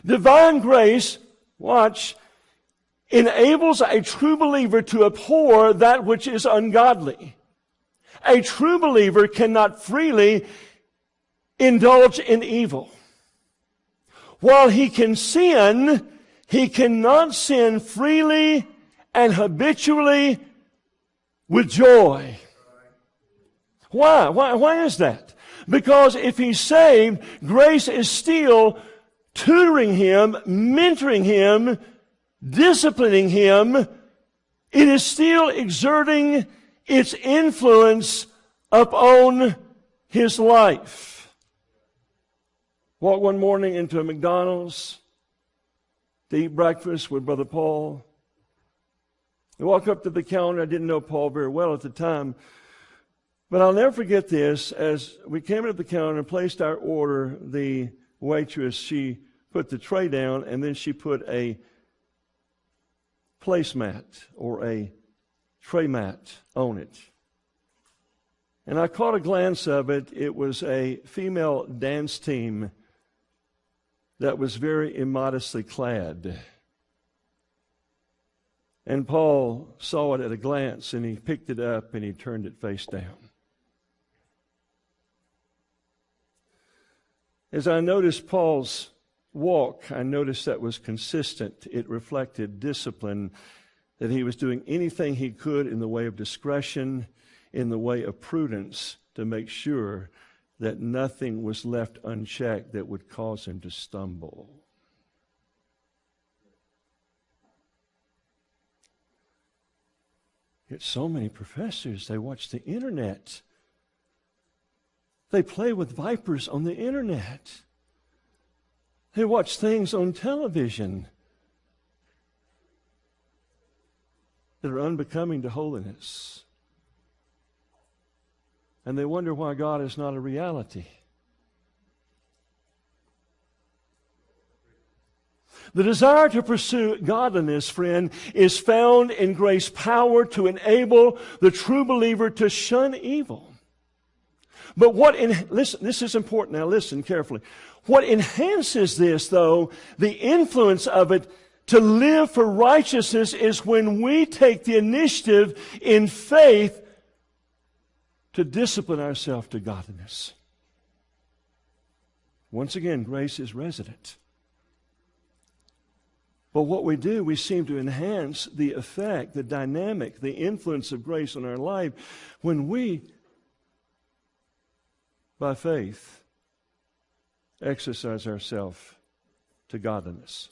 Divine grace, watch, enables a true believer to abhor that which is ungodly. A true believer cannot freely indulge in evil. While he can sin, he cannot sin freely and habitually with joy. Why? Why is that? Because if he's saved, grace is still tutoring him, mentoring him, disciplining him. It is still exerting its influence upon his life. Walked one morning into a McDonald's to eat breakfast with Brother Paul. I walked up to the counter. I didn't know Paul very well at the time. But I'll never forget this. As we came to the counter and placed our order, the waitress, she put the tray down and then she put a placemat or a tray mat on it. And I caught a glance of it. It was a female dance team that was very immodestly clad. And Paul saw it at a glance, and he picked it up and he turned it face down. As I noticed Paul's walk, I noticed that was consistent. It reflected discipline, that he was doing anything he could in the way of discretion, in the way of prudence, to make sure that nothing was left unchecked that would cause him to stumble. Yet so many professors, they watch the internet. They play with vipers on the internet. They watch things on television that are unbecoming to holiness. And they wonder why God is not a reality. The desire to pursue godliness, friend, is found in grace's power to enable the true believer to shun evil. But listen, this is important. Now listen carefully. What enhances this, though, the influence of it to live for righteousness, is when we take the initiative in faith to discipline ourselves to godliness. Once again, grace is resident. But what we do, we seem to enhance the effect, the dynamic, the influence of grace on our life when we, by faith, exercise ourselves to godliness.